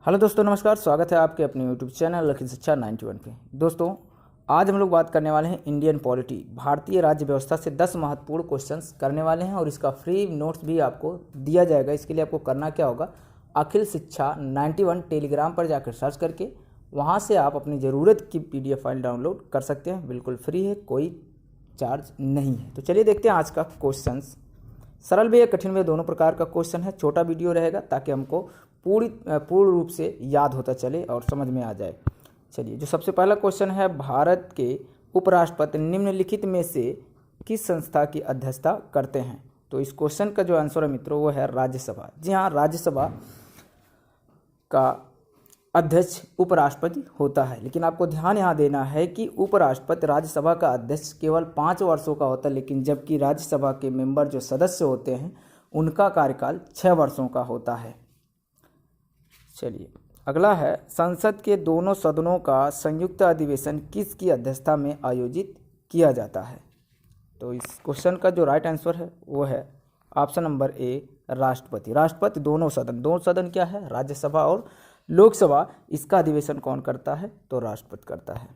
Hello दोस्तों, नमस्कार। स्वागत है आपके अपने यूट्यूब चैनल लखी शिक्षा 91 पे। दोस्तों, आज हम लोग बात करने वाले हैं इंडियन पॉलिटी, भारतीय राज्य व्यवस्था से 10 महत्वपूर्ण क्वेश्चंस करने वाले हैं और इसका फ्री नोट्स भी आपको दिया जाएगा। इसके लिए आपको करना क्या होगा, अखिल शिक्षा 91 टेलीग्राम पर जाकर सर्च करके वहाँ से आप अपनी ज़रूरत की PDF फाइल डाउनलोड कर सकते हैं। बिल्कुल फ्री है, कोई चार्ज नहीं है। तो चलिए देखते हैं आज का क्वेश्चंस। सरल भी है, कठिन भी, दोनों प्रकार का क्वेश्चन है। छोटा वीडियो रहेगा ताकि हमको पूर्ण रूप से याद होता चले और समझ में आ जाए। चलिए, जो सबसे पहला क्वेश्चन है, भारत के उपराष्ट्रपति निम्नलिखित में से किस संस्था की अध्यक्षता करते हैं? तो इस क्वेश्चन का जो आंसर है मित्रों वो है राज्यसभा। जी हाँ, राज्यसभा का अध्यक्ष उपराष्ट्रपति होता है। लेकिन आपको ध्यान यहाँ देना है कि उपराष्ट्रपति राज्यसभा का अध्यक्ष केवल 5 वर्षों का होता है, लेकिन जबकि राज्यसभा के मेंबर जो सदस्य होते हैं उनका कार्यकाल 6 वर्षों का होता है। चलिए, अगला है, संसद के दोनों सदनों का संयुक्त अधिवेशन किसकी अध्यक्षता में आयोजित किया जाता है? तो इस क्वेश्चन का जो राइट आंसर है वो है ऑप्शन नंबर ए, राष्ट्रपति। राष्ट्रपति दोनों सदन क्या है, राज्यसभा और लोकसभा, इसका अधिवेशन कौन करता है? तो राष्ट्रपति करता है।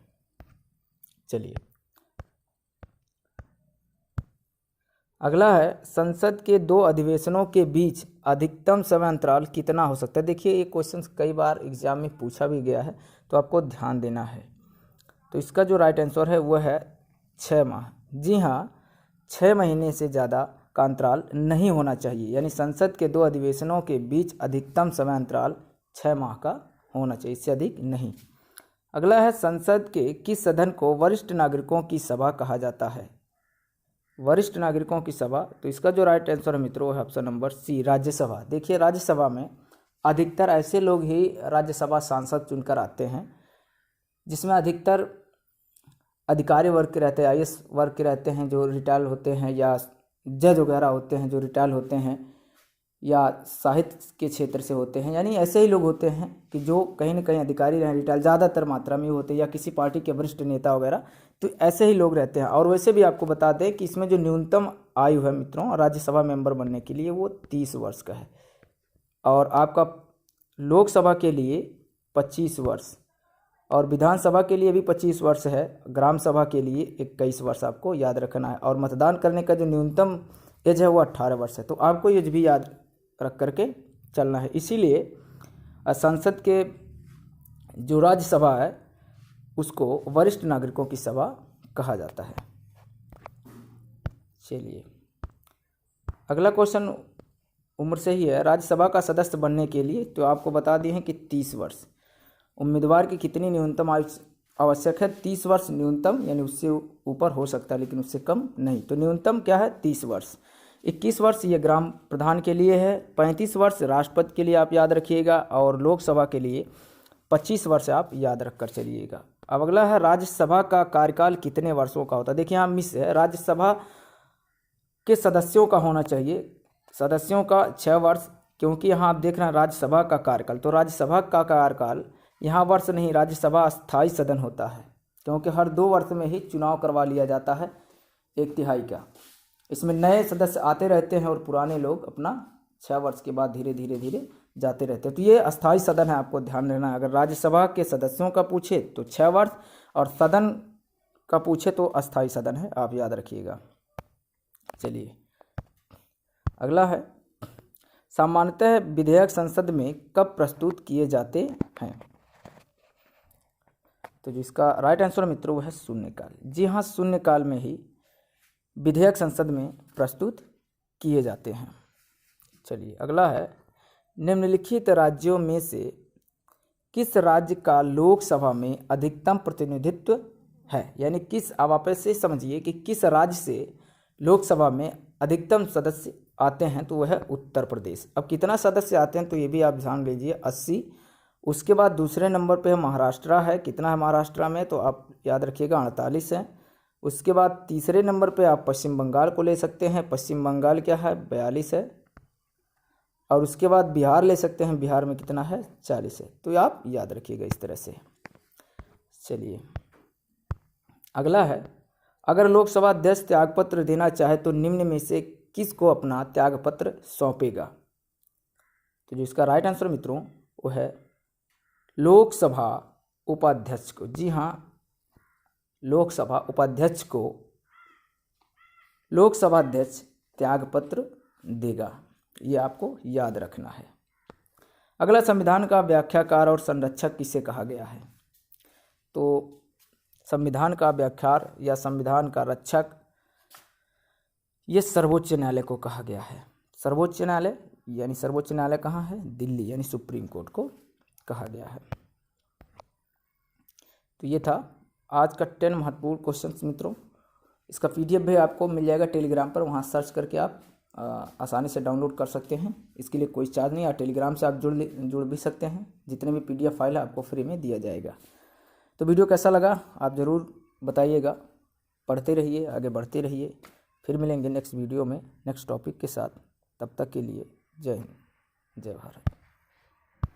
चलिए, अगला है, संसद के 2 अधिवेशनों के बीच अधिकतम समय अंतराल कितना हो सकता है? देखिए, ये क्वेश्चन कई बार एग्जाम में पूछा भी गया है, तो आपको ध्यान देना है। तो इसका जो राइट आंसर है वो है 6 माह। जी हाँ, 6 महीने से ज़्यादा का अंतराल नहीं होना चाहिए, यानी संसद के 2 अधिवेशनों के बीच अधिकतम समय अंतराल 6 माह का होना चाहिए, इससे अधिक नहीं। अगला है, संसद के किस सदन को वरिष्ठ नागरिकों की सभा कहा जाता है? वरिष्ठ नागरिकों की सभा, तो इसका जो राइट आंसर है मित्रों है ऑप्शन नंबर सी, राज्यसभा। देखिए, राज्यसभा में अधिकतर ऐसे लोग ही राज्यसभा सांसद चुनकर आते हैं जिसमें अधिकतर अधिकारी वर्ग के रहते हैं, IAS वर्ग के रहते हैं जो रिटायर होते हैं, या जज वगैरह होते हैं जो रिटायर होते हैं, या साहित्य के क्षेत्र से होते हैं। यानी ऐसे ही लोग होते हैं कि जो कहीं ना कहीं अधिकारी रहे, रिटायर ज़्यादातर मात्रा में होते हैं, या किसी पार्टी के वरिष्ठ नेता वगैरह, तो ऐसे ही लोग रहते हैं। और वैसे भी आपको बता दें कि इसमें जो न्यूनतम आयु है मित्रों राज्यसभा मेंबर बनने के लिए वो 30 वर्ष का है, और आपका लोकसभा के लिए 25 वर्ष, और विधानसभा के लिए भी 25 वर्ष है, ग्राम सभा के लिए 21 वर्ष आपको याद रखना है, और मतदान करने का जो न्यूनतम एज है वो 18 वर्ष है। तो आपको ये भी याद रख करके चलना है। इसीलिए संसद के जो राज्यसभा है उसको वरिष्ठ नागरिकों की सभा कहा जाता है। चलिए, अगला क्वेश्चन उम्र से ही है। राज्यसभा का सदस्य बनने के लिए तो आपको बता दिए हैं कि 30 वर्ष। उम्मीदवार की कितनी न्यूनतम आयु आवश्यक है? 30 वर्ष न्यूनतम, यानी उससे ऊपर हो सकता है लेकिन उससे कम नहीं। तो न्यूनतम क्या है? 30 वर्ष। 21 वर्ष ये ग्राम प्रधान के लिए है, 35 वर्ष राष्ट्रपति के लिए आप याद रखिएगा, और लोकसभा के लिए 25 वर्ष आप याद रख कर चलिएगा। अब अगला है, राज्यसभा का कार्यकाल कितने वर्षों का होता है? देखिए, यहाँ मिस है, राज्यसभा के सदस्यों का होना चाहिए, सदस्यों का 6 वर्ष, क्योंकि यहाँ आप देख रहे हैं राज्यसभा का कार्यकाल, तो राज्यसभा का कार्यकाल यहाँ वर्ष नहीं, राज्यसभा स्थायी सदन होता है, क्योंकि हर 2 वर्ष में ही चुनाव करवा लिया जाता है 1/3 का। इसमें नए सदस्य आते रहते हैं और पुराने लोग अपना 6 वर्ष के बाद धीरे धीरे जाते रहते हैं। तो ये अस्थायी सदन है, आपको ध्यान देना है। अगर राज्यसभा के सदस्यों का पूछे तो 6 वर्ष, और सदन का पूछे तो अस्थायी सदन है, आप याद रखिएगा। चलिए, अगला है, सामान्यतः विधेयक संसद में कब प्रस्तुत किए जाते हैं? तो जो इसका राइट आंसर मित्रों वो है शून्यकाल। जी हाँ, शून्यकाल में ही विधेयक संसद में प्रस्तुत किए जाते हैं। चलिए, अगला है, निम्नलिखित राज्यों में से किस राज्य का लोकसभा में अधिकतम प्रतिनिधित्व है? यानी किस, आप ऐसे समझिए कि किस राज्य से लोकसभा में अधिकतम सदस्य आते हैं, तो वह है उत्तर प्रदेश। अब कितना सदस्य आते हैं तो ये भी आप ध्यान लीजिए, 80। उसके बाद दूसरे नंबर पे है महाराष्ट्र है, कितना है महाराष्ट्र में, तो आप याद रखिएगा 48 है। उसके बाद तीसरे नंबर पे आप पश्चिम बंगाल को ले सकते हैं, पश्चिम बंगाल क्या है 42 है, और उसके बाद बिहार ले सकते हैं, बिहार में कितना है 40 है। तो आप याद रखिएगा इस तरह से। चलिए, अगला है, अगर लोकसभा अध्यक्ष त्यागपत्र देना चाहे तो निम्न में से किसको अपना त्यागपत्र सौंपेगा? तो जो इसका राइट आंसर मित्रों वो है लोकसभा उपाध्यक्ष को, जी हाँ, लोकसभा उपाध्यक्ष को लोकसभा अध्यक्ष त्यागपत्र देगा, ये आपको याद रखना है। अगला, संविधान का व्याख्याकार और संरक्षक किसे कहा गया है? तो संविधान का व्याख्याकार या संविधान का रक्षक ये सर्वोच्च न्यायालय को कहा गया है। सर्वोच्च न्यायालय यानी सर्वोच्च न्यायालय कहाँ है? दिल्ली, यानी सुप्रीम कोर्ट को कहा गया है। तो ये था आज का 10 महत्वपूर्ण क्वेश्चंस मित्रों। इसका PDF भी आपको मिल जाएगा टेलीग्राम पर, वहाँ सर्च करके आप आसानी से डाउनलोड कर सकते हैं। इसके लिए कोई चार्ज नहीं है, टेलीग्राम से आप जुड़ भी सकते हैं। जितने भी PDF फाइल है आपको फ्री में दिया जाएगा। तो वीडियो कैसा लगा आप ज़रूर बताइएगा। पढ़ते रहिए, आगे बढ़ते रहिए। फिर मिलेंगे नेक्स्ट वीडियो में नेक्स्ट टॉपिक के साथ। तब तक के लिए जय हिंद, जय भारत।